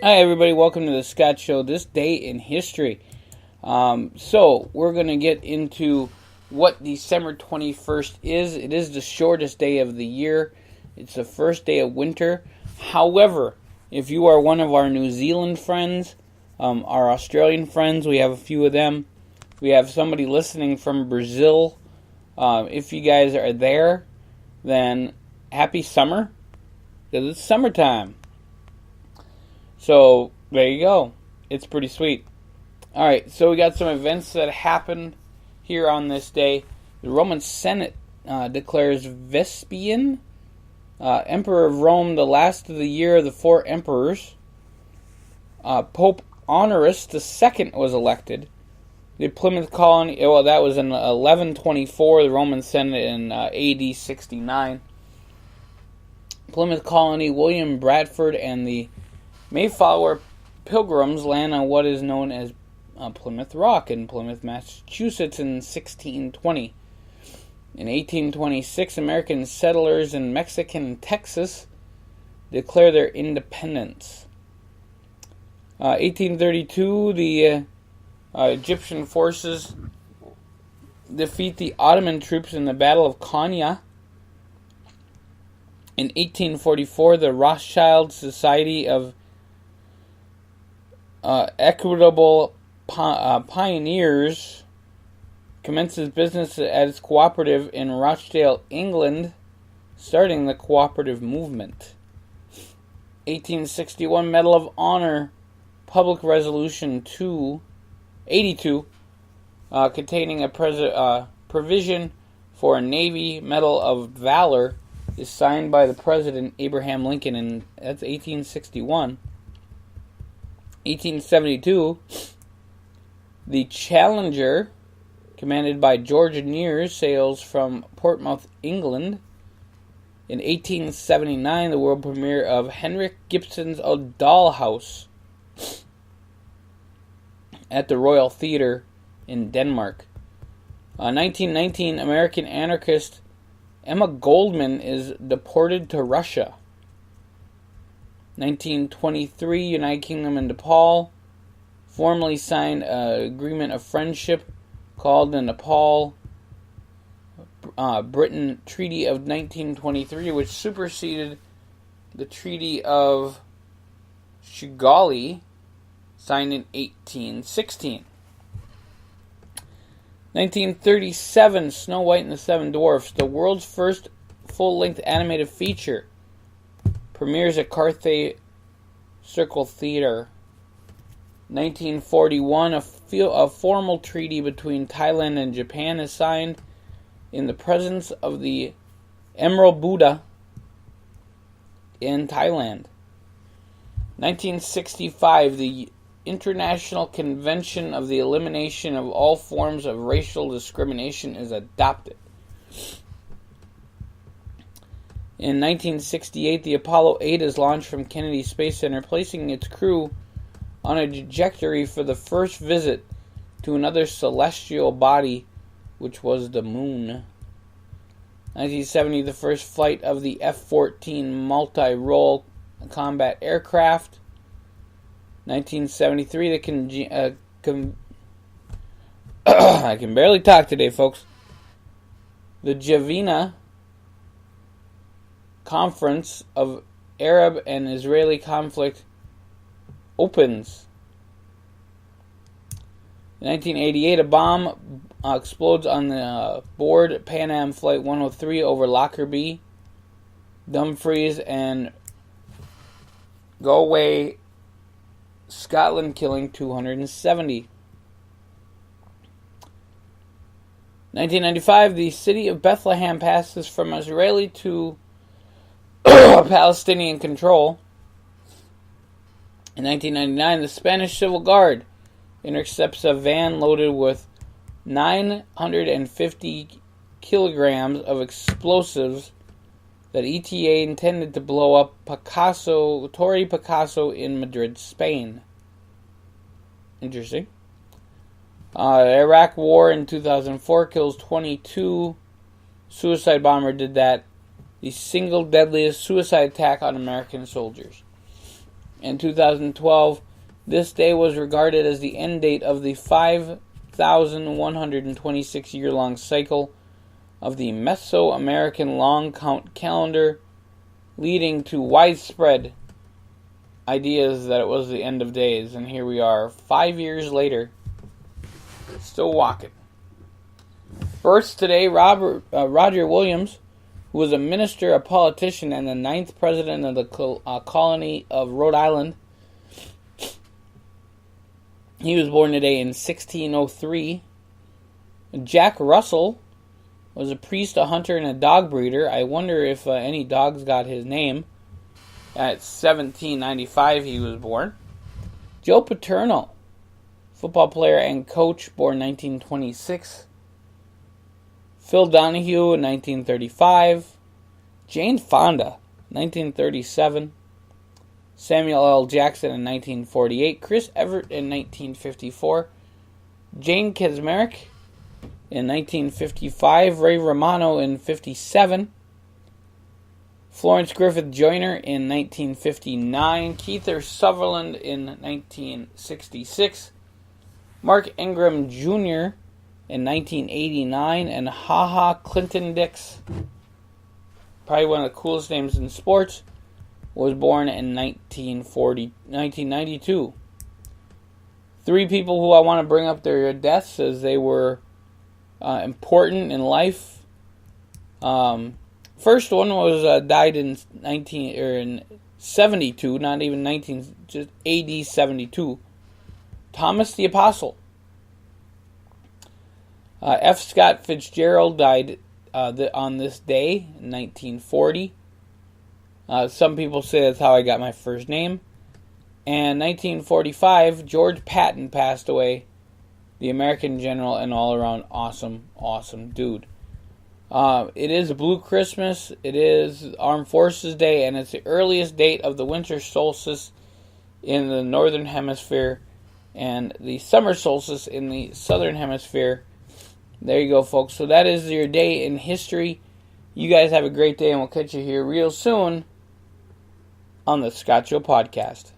Hi, everybody. Welcome to the Scott Show. This day in history. So we're going to get into what December 21st is. It is the shortest day of the year. It's the first day of winter. However, if you are one of our New Zealand friends, our Australian friends, we have a few of them. We have somebody listening from Brazil. If you guys are there, then happy summer, because it's summertime. So, there you go. It's pretty sweet. Alright, so we got some events that happened here on this day. The Roman Senate declares Vespasian Emperor of Rome the last of the year of the four emperors. Pope Honorius II was elected. The Plymouth Colony, that was in 1124, the Roman Senate in AD 69. Plymouth Colony, William Bradford, and the Mayflower Pilgrims land on what is known as Plymouth Rock in Plymouth, Massachusetts in 1620. In 1826, American settlers in Mexican Texas declare their independence. 1832, the Egyptian forces defeat the Ottoman troops in the Battle of Konya. In 1844, the Rothschild Society of Equitable Pioneers commences business as its cooperative in Rochdale, England, starting the cooperative movement. 1861 Medal of Honor Public Resolution 82, containing a provision for a Navy Medal of Valor, is signed by the President Abraham Lincoln, and that's 1861. 1872, the Challenger, commanded by George Neers, sails from Portsmouth, England. In 1879, the world premiere of Henrik Gibson's A Dollhouse at the Royal Theatre in Denmark. 1919, American anarchist Emma Goldman is deported to Russia. 1923, United Kingdom and Nepal formally signed an agreement of friendship called the Nepal-Britain Treaty of 1923, which superseded the Treaty of Kigali, signed in 1816. 1937, Snow White and the Seven Dwarfs, the world's first full-length animated feature, premieres at Cathay Circle Theatre. 1941, a formal treaty between Thailand and Japan is signed in the presence of the Emerald Buddha in Thailand. 1965, the International Convention of the Elimination of All Forms of Racial Discrimination is adopted. In 1968, the Apollo 8 is launched from Kennedy Space Center, placing its crew on a trajectory for the first visit to another celestial body, which was the moon. 1970, the first flight of the F-14 multi-role combat aircraft. 1973, I can barely talk today, folks. The Javina Conference of Arab and Israeli Conflict opens. In 1988, a bomb explodes on the board Pan Am Flight 103 over Lockerbie, Dumfries, and Galway, Scotland, killing 270. 1995, the city of Bethlehem passes from Israeli to Palestinian control. In 1999, the Spanish Civil Guard intercepts a van loaded with 950 kilograms of explosives that ETA intended to blow up Torre Picasso in Madrid, Spain. Interesting. Iraq War in 2004 kills 22. Suicide bomber did that. The single deadliest suicide attack on American soldiers. In 2012, this day was regarded as the end date of the 5,126-year-long cycle of the Mesoamerican long count calendar, leading to widespread ideas that it was the end of days. And here we are, 5 years later, still walking. Births today: Roger Williams, who was a minister, a politician, and the 9th president of the colony of Rhode Island. He was born today in 1603. Jack Russell was a priest, a hunter, and a dog breeder. I wonder if any dogs got his name. At 1795 he was born. Joe Paterno, football player and coach, born 1926. Phil Donahue in 1935. Jane Fonda, 1937. Samuel L. Jackson in 1948. Chris Everett in 1954. Jane Kaczmarek in 1955. Ray Romano in 1957. Florence Griffith Joyner in 1959. Keith Sutherland in 1966. Mark Ingram Jr. in 1989. And HaHa Clinton Dix, probably one of the coolest names in sports, was born in 1992. 3 people who I want to bring up their deaths as they were important in life. First one was died in 72, not even 19, just AD 72. Thomas the Apostle. F. Scott Fitzgerald died on this day in 1940. Some people say that's how I got my first name. And 1945, George Patton passed away. The American general and all-around awesome dude. It is Blue Christmas. It is Armed Forces Day, and it's the earliest date of the winter solstice in the northern hemisphere and the summer solstice in the southern hemisphere. There you go, folks. So that is your day in history. You guys have a great day, and we'll catch you here real soon on the Scott Show Podcast.